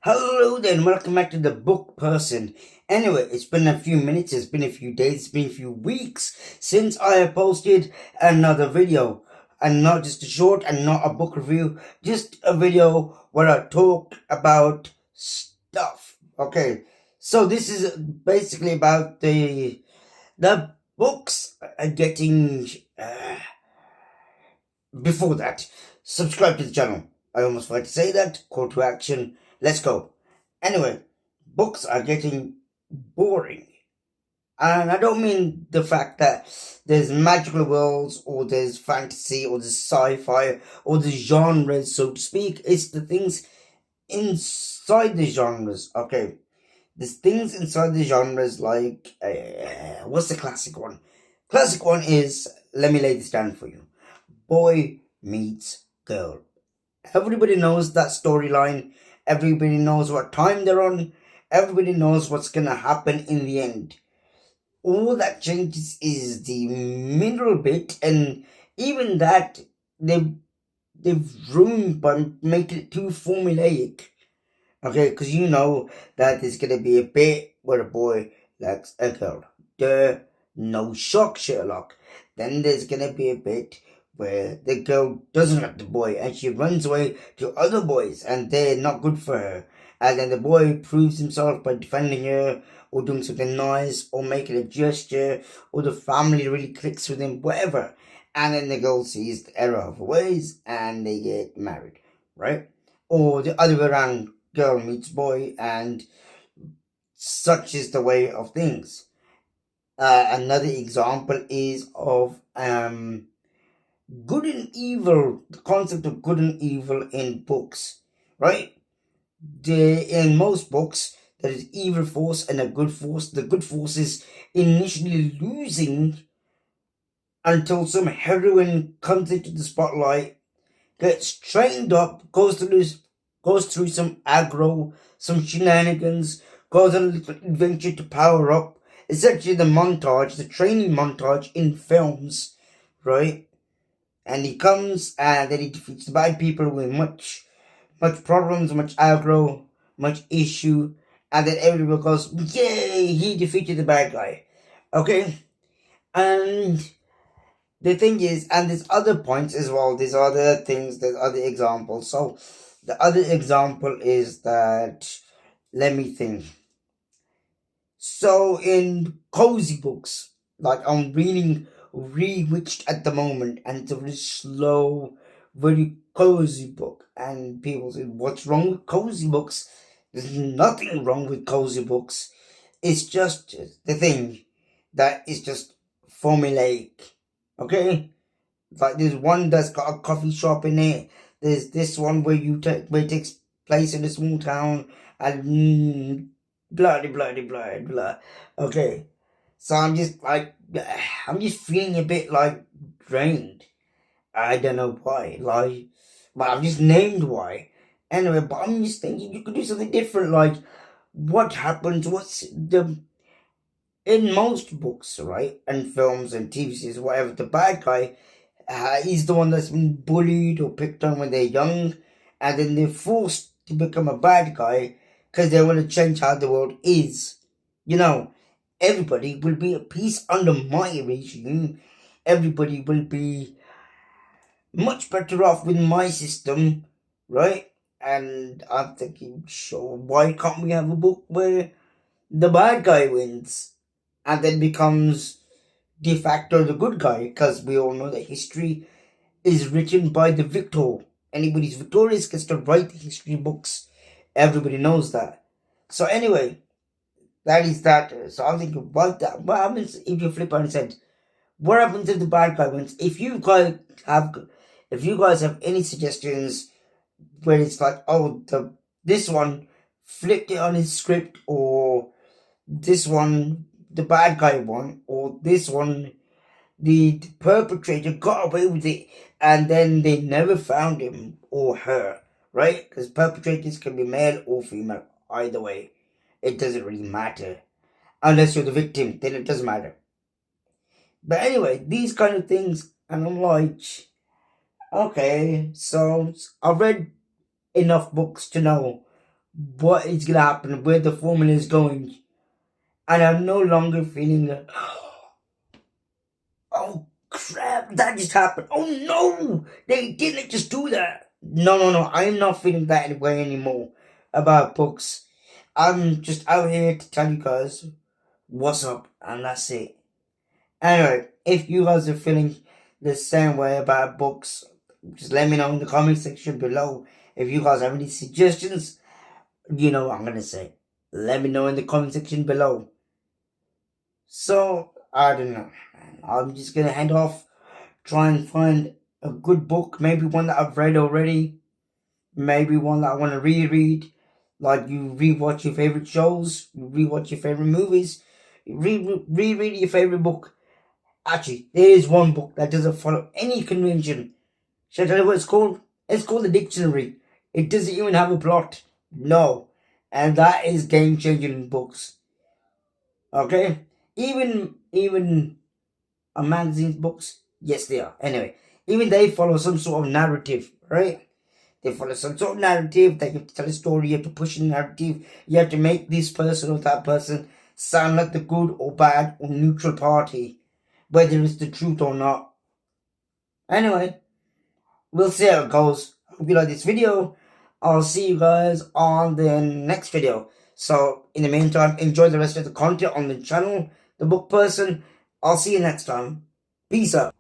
Hello there, and welcome back to the Book Person. Anyway, it's been a few minutes, it's been a few days, it's been a few weeks since I have posted another video. And not just a short and not a book review, just a video where I talk about stuff. Okay, so this is basically about the books getting. Before that, subscribe to the channel. I almost forgot to say that. Call to action. Let's go. Anyway, books are getting boring. And I don't mean the fact that there's magical worlds or there's fantasy or there's sci-fi or the genres, so to speak. It's the things inside the genres. Okay. There's things inside the genres like, what's the classic one? Classic one is, let me lay this down for you. Boy meets girl. Everybody knows that storyline. Everybody knows what time they're on. Everybody knows what's gonna happen in the end. All that changes is the middle bit, and even that they've ruined by making it too formulaic. Okay, because you know that there's gonna be a bit where a boy likes a girl. Duh, no shock, Sherlock. Then there's gonna be a bit where the girl doesn't like the boy and she runs away to other boys and they're not good for her. And then the boy proves himself by defending her or doing something nice or making a gesture or the family really clicks with him, whatever. And then the girl sees the error of her ways and they get married, right? Or the other way around, girl meets boy and such is the way of things. Another example is of good and evil, the concept of good and evil in books, right? In most books, there is evil force and a good force. The good force is initially losing until some heroine comes into the spotlight, gets trained up, goes through some aggro, some shenanigans, goes on a little adventure to power up. It's actually the training montage in films, right? And he comes and then he defeats the bad people with much problems, much aggro, much issue, and then everybody goes, yay, he defeated the bad guy. Okay? And the thing is, and there's other points as well, there's other things, there's other examples. So the other example is that, let me think. So in cozy books, like I'm reading Rewitched at the moment, and it's a very slow, very cozy book. And people say, what's wrong with cozy books? There's nothing wrong with cozy books. It's just the thing that is just formulaic. Okay? Like there's one that's got a coffee shop in it. There's this one where where it takes place in a small town and blah blah blah blah blah. Okay. So I'm just feeling a bit like drained. I don't know why. Like, but I've just named why. Anyway, but I'm just thinking you could do something different. Like, what happens? In most books, right, and films and TV series, whatever, the bad guy, he's the one that's been bullied or picked on when they're young, and then they're forced to become a bad guy because they want to change how the world is. You know, everybody will be at peace under my regime. Everybody will be much better off with my system, right? And I'm thinking, sure, why can't we have a book where the bad guy wins and then becomes de facto the good guy? Because we all know that history is written by the victor. Anybody who's victorious gets to write the history books. Everybody knows that. So anyway, that is that. So I'm thinking about that. What happens if you flip on its head? What happens if the bad guy wins? If you guys have any suggestions where it's like, oh, this one flipped it on his script, or this one the bad guy won, or this one the perpetrator got away with it and then they never found him or her, right? Because perpetrators can be male or female, either way. It doesn't really matter. Unless you're the victim, then it doesn't matter. But anyway, these kind of things, and I'm like, okay, so I've read enough books to know what is gonna happen, where the formula is going, and I'm no longer feeling oh crap, that just happened. Oh no, they didn't just do that. No, I'm not feeling that way anymore about books. I'm just out here to tell you guys what's up, and that's it. Anyway, if you guys are feeling the same way about books, just let me know in the comment section below. If you guys have any suggestions, you know what I'm gonna say. Let me know in the comment section below. So, I don't know. I'm just gonna head off, try and find a good book, maybe one that I've read already, maybe one that I want to reread. Like you rewatch your favorite shows, you rewatch your favorite movies, reread your favorite book. Actually, there is one book that doesn't follow any convention. Should I tell you what it's called? It's called the dictionary. It doesn't even have a plot. No. And that is game changing books. Okay? Even a magazine's books, yes they are. Anyway, even they follow some sort of narrative, right? They follow some sort of narrative that you have to tell a story, you have to push a narrative, you have to make this person or that person sound like the good or bad or neutral party, whether it's the truth or not. Anyway, we'll see how it goes. Hope you like this video. I'll see you guys on the next video. So, in the meantime, enjoy the rest of the content on the channel, The Book Person. I'll see you next time. Peace out.